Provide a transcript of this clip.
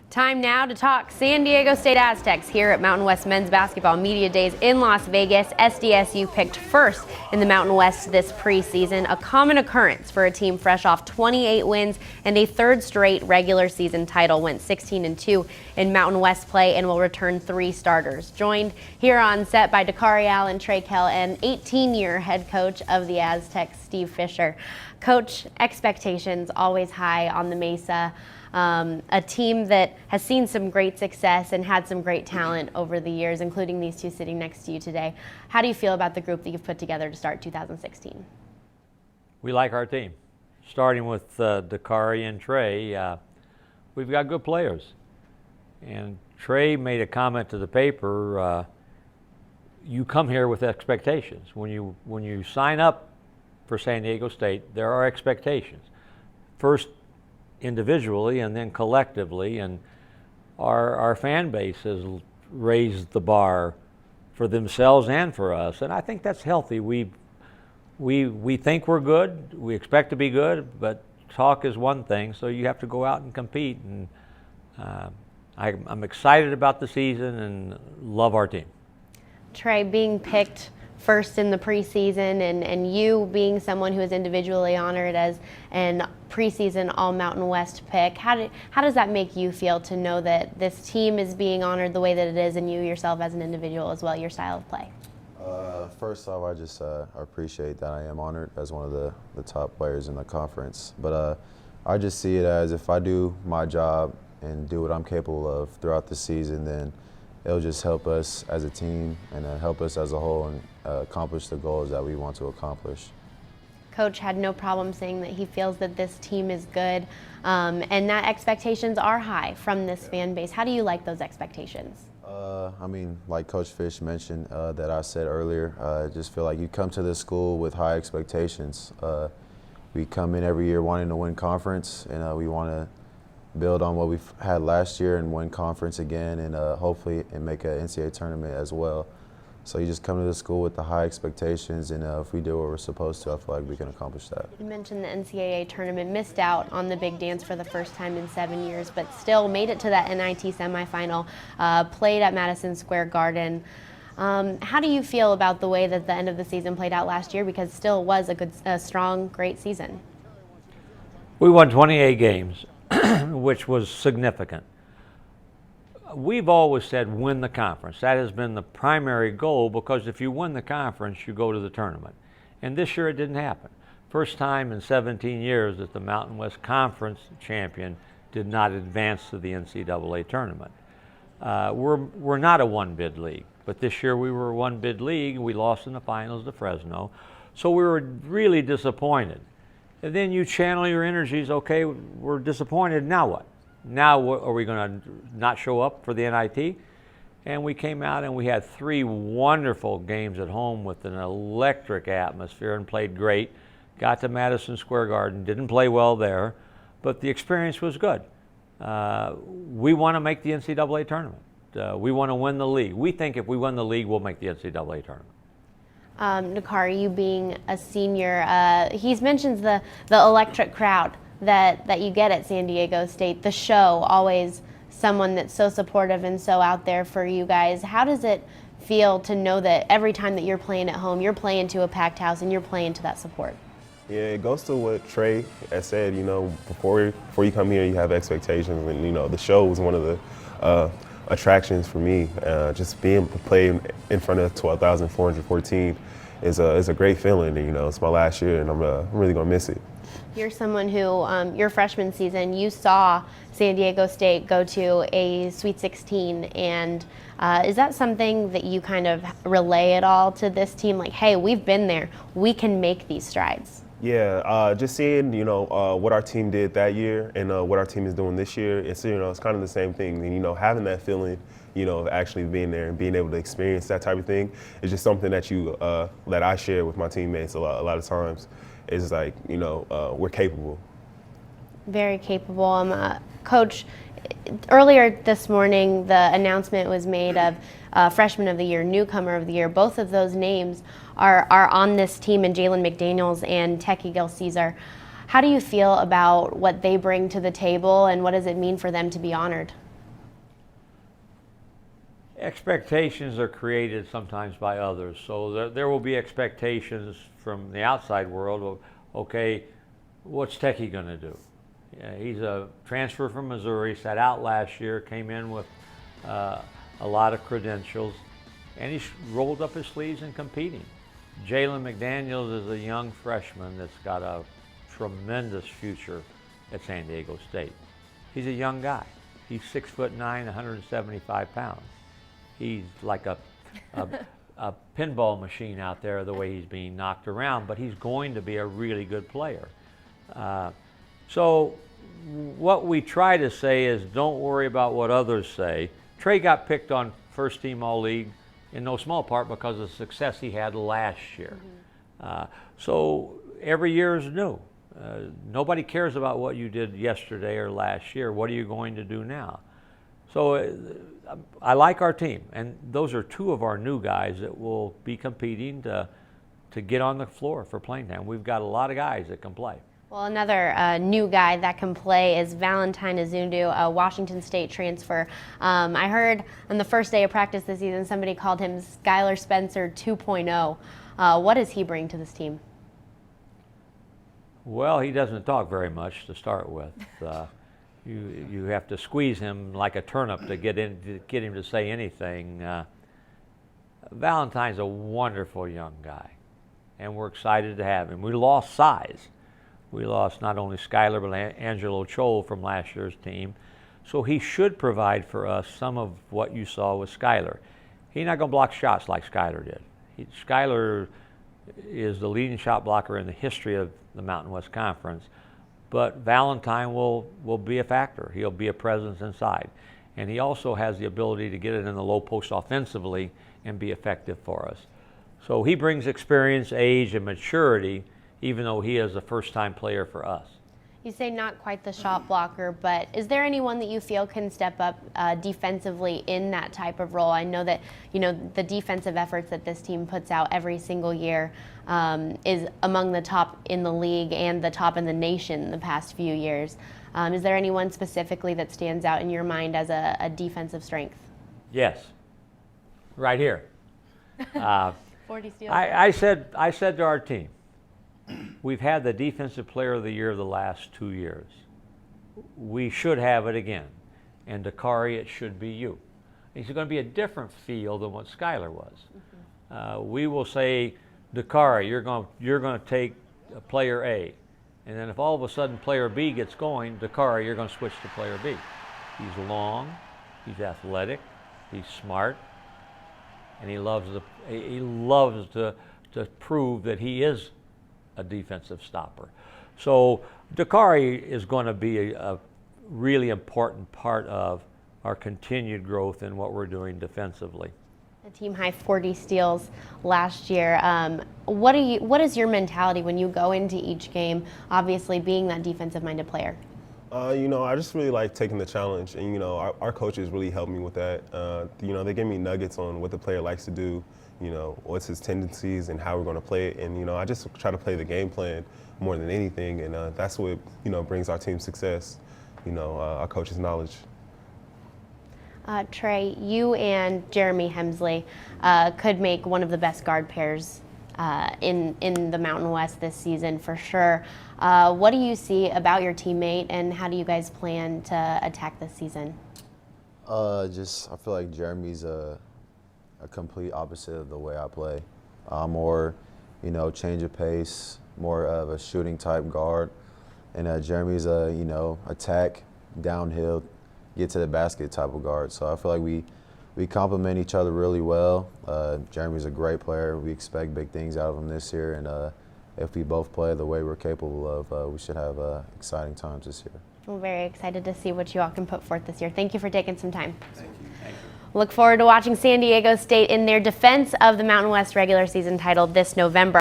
Time now to talk San Diego State Aztecs here at Mountain West Men's Basketball Media Days in Las Vegas. SDSU picked first in the Mountain West this preseason, a common occurrence for a team fresh off 28 wins and a third straight regular season title. Went 16-2 in Mountain West play and will return 3 starters. Joined here on set by Dakarai and Trey, Kell, and 18-year head coach of the Aztecs, Steve Fisher. Coach, expectations always high on the Mesa. A team that has seen some great success and had some great talent over the years, including these two sitting next to you today. How do you feel about the group that you've put together to start 2016? We like our team. Starting with Dakarai and Trey, we've got good players. And Trey made a comment to the paper, you come here with expectations. When you sign up for San Diego State, there are expectations. First, individually and then collectively, and our fan base has raised the bar for themselves and for us, and I think that's healthy. We think we're good, we expect to be good, but talk is one thing, so you have to go out and compete, and I'm excited about the season and love our team. Trey, being picked first in the preseason and you being someone who is individually honored as an preseason All-Mountain West pick, how does that make you feel to know that this team is being honored the way that it is, and you yourself as an individual as well, your style of play? First off, I just appreciate that I am honored as one of the top players in the conference. But I just see it as if I do my job and do what I'm capable of throughout the season, then it'll just help us as a team and help us as a whole and accomplish the goals that we want to accomplish. Coach had no problem saying that he feels that this team is good and that expectations are high from this fan base. How do you like those expectations? I mean, like Coach Fish mentioned that I said earlier, I just feel like you come to this school with high expectations. We come in every year wanting to win conference, and we want to build on what we've had last year and win conference again, and hopefully make an NCAA tournament as well. So you just come to the school with the high expectations, and if we do what we're supposed to, I feel like we can accomplish that. You mentioned the NCAA tournament, missed out on the big dance for the first time in 7 years, but still made it to that NIT semifinal, played at Madison Square Garden. How do you feel about the way that the end of the season played out last year, because it still was a strong, great season? We won 28 games, which was significant. We've always said win the conference. That has been the primary goal, because if you win the conference, you go to the tournament. And this year it didn't happen. First time in 17 years that the Mountain West Conference champion did not advance to the NCAA tournament. We're not a one-bid league, but this year we were a one-bid league, and we lost in the finals to Fresno. So we were really disappointed. And then you channel your energies, okay, we're disappointed, now what? Now are we going to not show up for the NIT? And we came out and we had 3 wonderful games at home with an electric atmosphere and played great. Got to Madison Square Garden, didn't play well there, but the experience was good. We want to make the NCAA tournament. We want to win the league. We think if we win the league, we'll make the NCAA tournament. Dakarai, you being a senior, he mentions the electric crowd that you get at San Diego State, the show, always someone that's so supportive and so out there for you guys. How does it feel to know that every time that you're playing at home, you're playing to a packed house and you're playing to that support? Yeah, it goes to what Trey has said, you know, before you come here, you have expectations, and, you know, the show was one of the attractions for me. Just being able to play in front of 12,414 is a great feeling, and, you know, it's my last year, and I'm really going to miss it. You're someone who, your freshman season, you saw San Diego State go to a Sweet 16, and is that something that you kind of relay at all to this team? Like, hey, we've been there, we can make these strides. Yeah, just seeing, you know, what our team did that year and what our team is doing this year, it's, you know, it's kind of the same thing. And, you know, having that feeling, you know, of actually being there and being able to experience that type of thing is just something that that I share with my teammates a lot of times. It's like, you know, we're capable. Very capable. Coach, earlier this morning, the announcement was made of Freshman of the Year, Newcomer of the Year. Both of those names are on this team, and Jalen McDaniels and Teki Gil-Caesar. How do you feel about what they bring to the table, and what does it mean for them to be honored? Expectations are created sometimes by others. So there will be expectations from the outside world of, okay, what's Techie going to do? He's a transfer from Missouri, sat out last year, came in with a lot of credentials, and he's rolled up his sleeves and competing. Jalen McDaniels is a young freshman that's got a tremendous future at San Diego State. He's a young guy. He's 6'9", 175 pounds. He's like a pinball machine out there the way he's being knocked around, but he's going to be a really good player. So what we try to say is don't worry about what others say. Trey got picked on first team All-League in no small part because of the success he had last year. So every year is new. Nobody cares about what you did yesterday or last year. What are you going to do now? So I like our team, and those are two of our new guys that will be competing to get on the floor for playing time. We've got a lot of guys that can play. Well, another new guy that can play is Valentine Azundu, a Washington State transfer. I heard on the first day of practice this season somebody called him Skylar Spencer 2.0. What does he bring to this team? Well, he doesn't talk very much to start with. You have to squeeze him like a turnip to get him to say anything. Valentine's a wonderful young guy, and we're excited to have him. We lost size. We lost not only Skylar but Angelo Chol from last year's team, so he should provide for us some of what you saw with Skylar. He's not going to block shots like Skylar did. Skylar is the leading shot blocker in the history of the Mountain West Conference, but Valentine will be a factor. He'll be a presence inside, and he also has the ability to get it in the low post offensively and be effective for us. So he brings experience, age, and maturity, even though he is a first-time player for us. You say not quite the shot blocker, but is there anyone that you feel can step up defensively in that type of role? I know that the defensive efforts that this team puts out every single year is among the top in the league and the top in the nation the past few years. Is there anyone specifically that stands out in your mind as a defensive strength? Yes, right here. 40 steals. I said to our team, we've had the Defensive Player of the Year the last 2 years. We should have it again. And Dakarai, it should be you. It's going to be a different feel than what Skylar was. We will say, Dakarai, you're going to take player A. And then if all of a sudden player B gets going, Dakarai, you're going to switch to player B. He's long, he's athletic, he's smart, and he loves to prove that he is a defensive stopper. So Dakarai is going to be a really important part of our continued growth in what we're doing defensively. A team high 40 steals last year. What is your mentality when you go into each game, obviously being that defensive-minded player? I just really like taking the challenge, and our coaches really helped me with that. They give me nuggets on what the player likes to do, what's his tendencies and how we're going to play it, and I just try to play the game plan more than anything, and that's what brings our team success. Our coaches' knowledge. Trey, you and Jeremy Hemsley could make one of the best guard pairs in the Mountain West this season for sure. What do you see about your teammate, and how do you guys plan to attack this season? I feel like Jeremy's a complete opposite of the way I play. More, change of pace, more of a shooting type guard, and Jeremy's attack, downhill, get to the basket type of guard. So I feel like we complement each other really well. Jeremy's a great player. We expect big things out of him this year, and if we both play the way we're capable of, we should have exciting times this year. We're very excited to see what you all can put forth this year. Thank you for taking some time. Thank you. Look forward to watching San Diego State in their defense of the Mountain West regular season title this November.